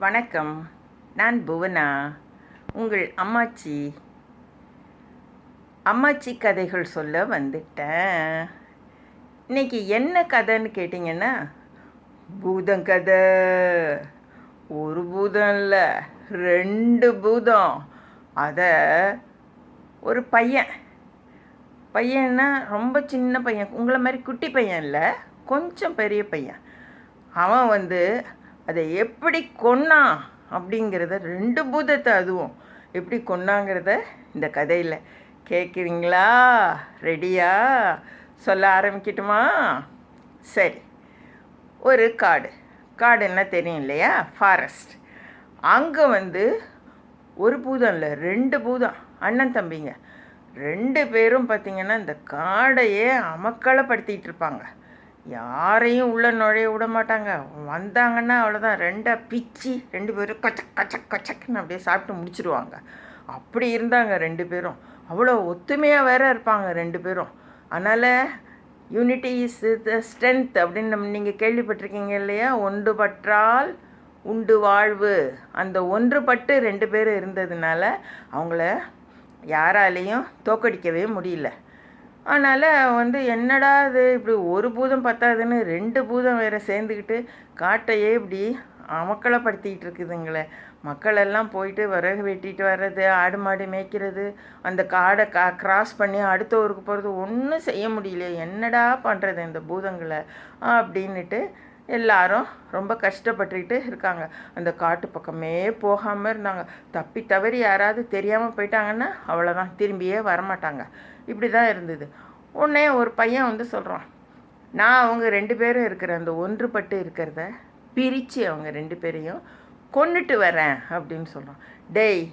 வணக்கம். நான் புவனா, உங்கள் அம்மாச்சி. அம்மாச்சி கதைகள் சொல்ல வந்துட்டேன். இன்னைக்கு என்ன கதைன்னு கேட்டிங்கன்னா, பூதம் கதை. ஒரு பூதம் இல்லை, 2 பூதம். அதை ஒரு பையன்னா ரொம்ப சின்ன பையன், உங்களை மாதிரி குட்டி பையன் இல்லை, கொஞ்சம் பெரிய பையன். அவன் அதை எப்படி கொன்னான் அப்படிங்கிறத, 2 பூதத்தை அதுவும் எப்படி கொன்னாங்கிறத இந்த கதையில் கேட்குறீங்களா? ரெடியா? சொல்ல ஆரம்பிக்கட்டுமா? சரி. ஒரு காடுன்னா தெரியும் இல்லையா? ஃபாரஸ்ட். அங்கே ஒரு பூதம் இல்லை, 2 பூதம், அண்ணன் தம்பிங்க. 2 பேரும் பார்த்திங்கன்னா இந்த காடையே அமக்களப்படுத்திகிட்டு இருப்பாங்க. யாரையும் உள்ளே நுழைய விட மாட்டாங்க. வந்தாங்கன்னா அவ்வளோதான், 2 பிச்சு 2 பேரும் கச்சக்குன்னு அப்படியே சாப்பிட்டு முடிச்சிடுவாங்க. அப்படி இருந்தாங்க 2 பேரும். அவ்வளோ ஒத்துமையாக வேற இருப்பாங்க 2 பேரும். அதனால் யூனிட்டி இஸ் த ஸ்ட்ரென்த் அப்படின்னு நீங்கள் கேள்விப்பட்டிருக்கீங்க இல்லையா? ஒன்றுபற்றால் உண்டு வாழ்வு. அந்த ஒன்றுபட்டு 2 பேர் இருந்ததுனால அவங்கள யாராலையும் தோக்கடிக்கவே முடியல. அதனால் என்னடா இது, இப்படி ஒரு பூதம் பத்தாதுன்னு 2 பூதம் வேறு சேர்ந்துக்கிட்டு காட்டையே இப்படி அமக்களப்படுத்திக்கிட்டு இருக்குதுங்களே. மக்களெல்லாம் போயிட்டு விறகு வெட்டிட்டு வர்றது, ஆடு மாடு மேய்க்கிறது, அந்த காடை கிராஸ் பண்ணி அடுத்த ஊருக்கு போகிறது, ஒன்றும் செய்ய முடியல. என்னடா பண்ணுறது இந்த பூதங்களை அப்படின்ட்டு எல்லாரும் ரொம்ப கஷ்டப்பட்டுக்கிட்டு இருக்காங்க. அந்த காட்டு பக்கமே போகாமல் இருந்தாங்க. தப்பி தவறி யாராவது தெரியாமல் போயிட்டாங்கன்னா அவ்வளோதான், திரும்பியே வரமாட்டாங்க. இப்படி தான் இருந்தது. உடனே ஒரு பையன் சொல்கிறான், நான் அவங்க 2 பேரும் இருக்கிற அந்த ஒன்றுபட்டு இருக்கிறத பிரித்து அவங்க 2 பேரையும் கொண்டுட்டு வரேன் அப்படின்னு சொல்கிறான். டேய்,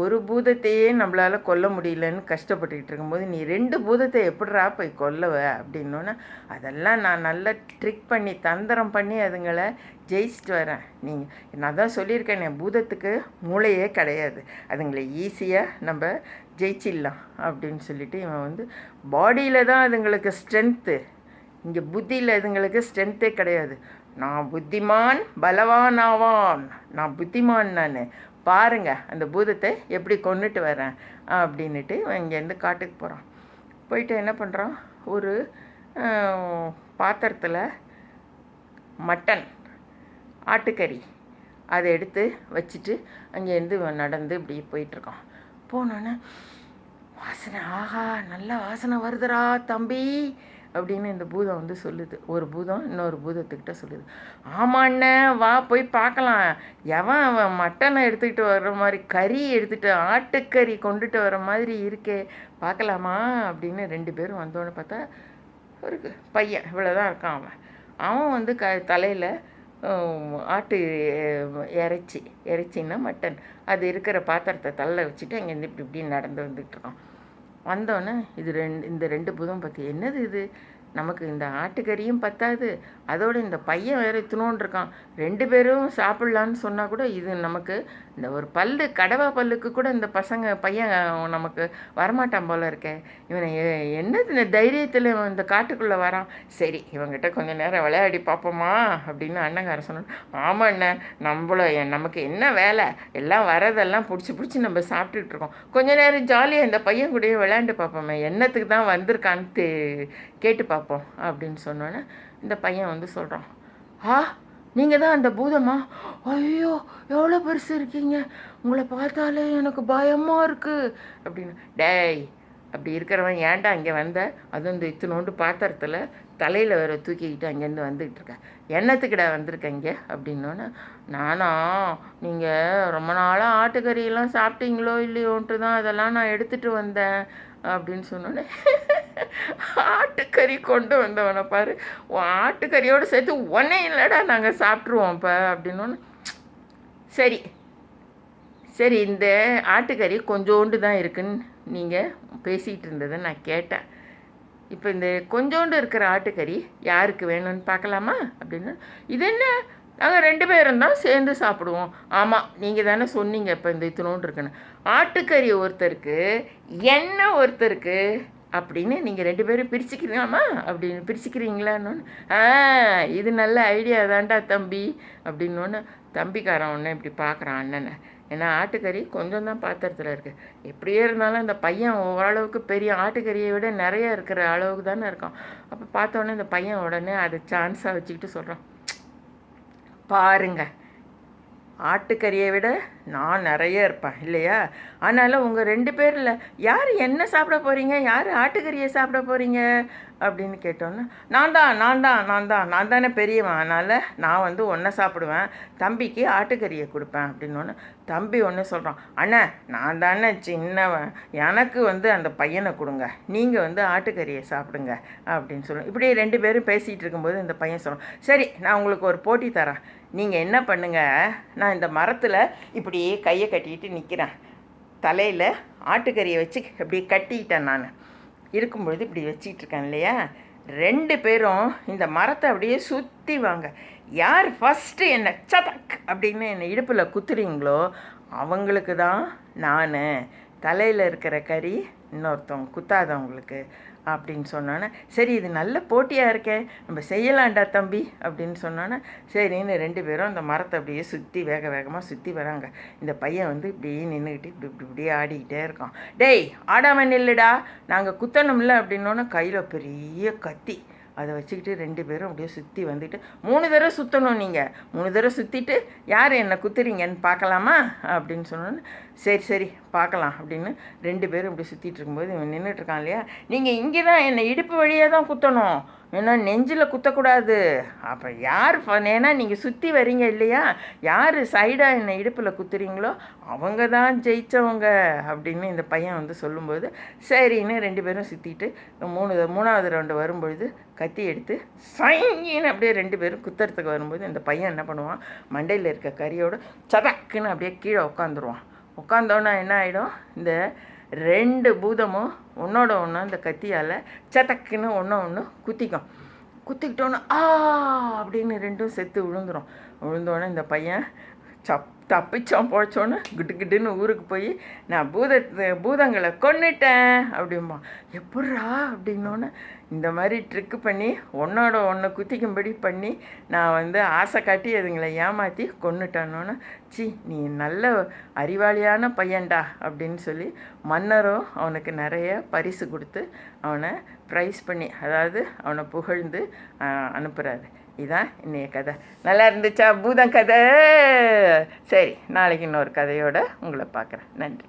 ஒரு பூதத்தையே நம்மளால் கொல்ல முடியலன்னு கஷ்டப்பட்டுக்கிட்டு இருக்கும்போது நீ 2 பூதத்தை எப்படிரா போய் கொல்லவ அப்படின்னோன்னா, அதெல்லாம் நான் நல்லா ட்ரிக் பண்ணி தந்திரம் பண்ணி அதுங்களை ஜெயிச்சிட்டு வரேன். நான் தான் சொல்லியிருக்கேன், என் பூதத்துக்கு மூளையே கிடையாது, அதுங்களை ஈஸியாக நம்ம ஜெயிச்சிடலாம் அப்படின்னு சொல்லிட்டு இவன் பாடியில் தான் அதுங்களுக்கு ஸ்ட்ரென்த்து, இங்கே புத்தியில் அதுங்களுக்கு ஸ்ட்ரென்த்தே கிடையாது. நான் புத்திமான் பலவான் ஆவான், நான் புத்திமான், நான் பாருங்கள் அந்த பூதத்தை எப்படி கொண்டுட்டு வரேன் அப்படின்ட்டு இங்கேருந்து காட்டுக்கு போகிறான். போயிட்டு என்ன பண்ணுறான், ஒரு பாத்திரத்தில் மட்டன், ஆட்டுக்கறி அதை எடுத்து வச்சுட்டு அங்கேருந்து நடந்து இப்படி போயிட்டுருக்கான். போனோன்னே வாசனை, ஆஹா நல்ல வாசனை வருதுடா தம்பி அப்படின்னு இந்த பூதம் சொல்லுது. ஒரு பூதம் இன்னொரு பூதத்துக்கிட்ட சொல்லுது, ஆமாண்ணே வா போய் பார்க்கலாம், அவன் மட்டனை எடுத்துக்கிட்டு வர்ற மாதிரி, கறி எடுத்துகிட்டு, ஆட்டுக்கறி கொண்டுட்டு வர மாதிரி இருக்கே, பார்க்கலாமா அப்படின்னு 2 பேரும் வந்தோன்னு பார்த்தா ஒரு பையன் இவ்வளோதான் இருக்கான். அவன் தலையில் ஆட்டு இறைச்சின்னா மட்டன், அது இருக்கிற பாத்திரத்தை தள்ள வச்சுட்டு அங்கேருந்து இப்படி நடந்து வந்துட்டுருக்கான். வந்தோடனே இந்த 2 பூதம் பார்த்து, என்னது இது, நமக்கு இந்த ஆட்டுக்கறியும் பத்தாது, அதோடு இந்த பையன் வேறு இத்தினோன்னு இருக்கான், 2 பேரும் சாப்பிட்லான்னு சொன்னால் கூட இது நமக்கு இந்த ஒரு கடவா பல்லுக்கு கூட இந்த பையன் நமக்கு வரமாட்டான் போல இருக்கே, இவனை என்னது இந்த தைரியத்தில் இந்த காட்டுக்குள்ளே வரான், சரி இவங்கிட்ட கொஞ்சம் நேரம் விளையாடி பார்ப்போமா அப்படின்னு அண்ணங்கார சொன்னோம். ஆமாம் அண்ணன், நமக்கு என்ன வேலை, எல்லாம் வரதெல்லாம் பிடிச்சி நம்ம சாப்பிட்டுக்கிட்டு இருக்கோம், கொஞ்ச நேரம் ஜாலியாக இந்த பையன் கூடயே விளையாண்டு பார்ப்போமே, என்னத்துக்கு தான் வந்திருக்கான்னு கேட்டு பார்ப்போம் அப்படின்னு சொன்னோன்னே இந்த பையன் சொல்கிறான், நீங்கள் தான் அந்த பூதமா? ஐயோ எவ்வளோ பெருசு இருக்கீங்க, உங்களை பார்த்தாலே எனக்கு பயமாக இருக்குது அப்படின்னு. டேய், அப்படி இருக்கிறவன் ஏன்டா இங்கே வந்த, அதுவும் இந்த இத்தினோண்டு பாத்திரத்தில் தலையில் வேறு தூக்கிக்கிட்டு அங்கேருந்து வந்துக்கிட்டு இருக்கேன், என்னத்துக்கிட்ட வந்திருக்கேன் இங்கே அப்படின்னோன்னே, நானா நீங்கள் ரொம்ப நாளாக ஆட்டுக்கறியெல்லாம் சாப்பிட்டீங்களோ இல்லையோன்ட்டு தான் அதெல்லாம் நான் எடுத்துகிட்டு வந்தேன் அப்படின்னு சொன்னோன்னே, ஆட்டுக்கறி கொண்டு வந்தவனை பாரு, ஆட்டுக்கறியோடு சேர்த்து ஒன்னே இல்லைடா நாங்கள் சாப்பிட்ருவோம் இப்போ அப்படின்னோன்னு, சரி இந்த ஆட்டுக்கறி கொஞ்சோண்டு தான் இருக்குன்னு நீங்கள் பேசிகிட்டு இருந்ததை நான் கேட்டேன், இப்போ இந்த கொஞ்சோண்டு இருக்கிற ஆட்டுக்கறி யாருக்கு வேணும்னு பார்க்கலாமா அப்படின்னு. இது என்ன, நாங்கள் 2 பேரும் தான் சேர்ந்து சாப்பிடுவோம். ஆமாம், நீங்கள் தானே சொன்னீங்க இப்போ இந்த இத்தினோண்டு இருக்குன்னு. ஆட்டுக்கறி ஒருத்தருக்கு, எண்ணெய் ஒருத்தருக்கு, அப்படின்னு நீங்கள் 2 பேரும் பிரிச்சுக்கிறீங்களாம்மா அப்படின்னு பிரிச்சுக்கிறீங்களான்னு. ஆ இது நல்ல ஐடியா தான்டா தம்பி அப்படின்னோன்னு தம்பிக்காரன் ஒன்று இப்படி பார்க்குறான் அண்ணனை. ஏன்னா ஆட்டுக்கறி கொஞ்சம் தான் பாத்திரத்தில் இருக்குது. எப்படியே இருந்தாலும் இந்த பையன் ஓரளவுக்கு பெரிய ஆட்டுக்கறியை விட நிறைய இருக்கிற அளவுக்கு தானே இருக்கான். அப்போ பார்த்தோன்னே இந்த பையன் உடனே அதை சான்ஸாக வச்சுக்கிட்டு சொல்கிறான், பாருங்க ஆட்டுக்கறியை விட நான் நிறைய இருப்பேன் இல்லையா? அதனால் உங்கள் 2 பேரில் யார் என்ன சாப்பிட போகிறீங்க, யார் ஆட்டுக்கறியை சாப்பிட போகிறீங்க அப்படின்னு கேட்டோன்னே, நான் தானே பெரியவன், அதனால் நான் வந்து ஒன்றை சாப்பிடுவேன், தம்பிக்கு ஆட்டுக்கறியை கொடுப்பேன் அப்படின்னோன்னு தம்பி ஒன்று சொல்கிறான், அண்ணா நான் தானே சின்னவன், எனக்கு வந்து அந்த பையனை கொடுங்க, நீங்கள் வந்து ஆட்டுக்கறியை சாப்பிடுங்க அப்படின்னு சொல்லுவேன். இப்படி 2 பேரும் பேசிகிட்டு இருக்கும்போது இந்த பையன் சொல்கிறான், சரி நான் உங்களுக்கு ஒரு போட்டி தரேன், நீங்கள் என்ன பண்ணுங்கள், நான் இந்த மரத்தில் இப்படியே கையை கட்டிக்கிட்டு நிற்கிறேன், தலையில் ஆட்டுக்கறியை வச்சு அப்படியே கட்டிக்கிட்டேன், நான் இருக்கும்பொழுது இப்படி வச்சிக்கிட்டு இருக்கேன் இல்லையா, 2 பேரும் இந்த மரத்தை அப்படியே சுற்றி வாங்க, யார் ஃபஸ்ட்டு என்னை சதக் அப்படின்னு என்னை இடுப்பில் குத்துறீங்களோ அவங்களுக்கு தான் நான் தலையில் இருக்கிற கறி இன்னொருத்தவங்க குத்தாதவங்களுக்கு அப்படின்னு சொன்னோன்னே, சரி இது நல்ல போட்டியாக இருக்கே, நம்ம செய்யலாம்டா தம்பி அப்படின்னு சொன்னோன்னே, சரின்னு 2 பேரும் அந்த மரத்தை அப்படியே சுற்றி வேகமாக சுற்றி வராங்க. இந்த பையன் வந்து இப்படியே நின்றுக்கிட்டு இப்படியே ஆடிக்கிட்டே இருக்கான். டேய் ஆடாமல் நில்லுடா, நாங்கள் குத்தணும்ல அப்படின்னோன்னே கையில் பெரிய கத்தி அதை வச்சுக்கிட்டு 2 பேரும் அப்படியே சுற்றி வந்துட்டு 3 தடவை சுற்றணும், நீங்கள் 3 தடவை சுற்றிட்டு யார் என்னை குத்துறீங்கன்னு பார்க்கலாமா அப்படின்னு சொன்னோன்னு, சரி பார்க்கலாம் அப்படின்னு 2 பேரும் இப்படி சுற்றிட்டு இருக்கும்போது இவன் நின்றுட்டுருக்கான் இல்லையா, நீங்கள் இங்கே தான் என்னை இடுப்பு வழியாக தான் குத்தணும், ஏன்னா நெஞ்சில் குத்தக்கூடாது, அப்போ யார் ஏன்னா நீங்கள் சுற்றி வரீங்க இல்லையா, யார் சைடாக என்னை இடுப்பில் குத்துறீங்களோ அவங்க தான் ஜெயித்தவங்க அப்படின்னு இந்த பையன் வந்து சொல்லும்போது, சரின்னு 2 பேரும் சுற்றிட்டு 3வது ரவுண்டு வரும்பொழுது கத்தி எடுத்து சைங்கின்னு அப்படியே 2 பேரும் குத்துறதுக்கு வரும்போது இந்த பையன் என்ன பண்ணுவான், மண்டையில் இருக்க கறியோடு சதக்குன்னு அப்படியே கீழே உட்காந்துருவான். உட்காந்தோன்னா என்ன ஆகிடும், இந்த 2 பூதமும் ஒன்றோட ஒன்று அந்த கத்தியால் சதக்குன்னு ஒன்று குத்திக்கிட்டோன்னு அப்படின்னு 2ம் செத்து விழுந்தோன்னே இந்த பையன் தப்பிச்சோம் பொழைச்சோன்னு கிட்டுன்னு ஊருக்கு போய் நான் பூதங்களை கொன்னுட்டேன் அப்படிம்பா. எப்பட்றா அப்படின்னோன்னு, இந்த மாதிரி ட்ரிக்கு பண்ணி ஒன்றோட ஒன்று குத்திக்கும்படி பண்ணி நான் வந்து ஆசை காட்டி அதுங்களை ஏமாற்றி கொன்னுட்டானோன்னு, நீ நல்ல அறிவாளியான பையன்டா அப்படின்னு சொல்லி மன்னரும் அவனுக்கு நிறைய பரிசு கொடுத்து அவனை ப்ரைஸ் பண்ணி, அதாவது அவனை புகழ்ந்து அனுப்புகிறாரு. இதான் இன்றைய கதை. நல்லா இருந்துச்சா பூதம் கதை? சரி, நாளைக்கு இன்னொரு கதையோடு உங்களை பார்க்குறேன். நன்றி.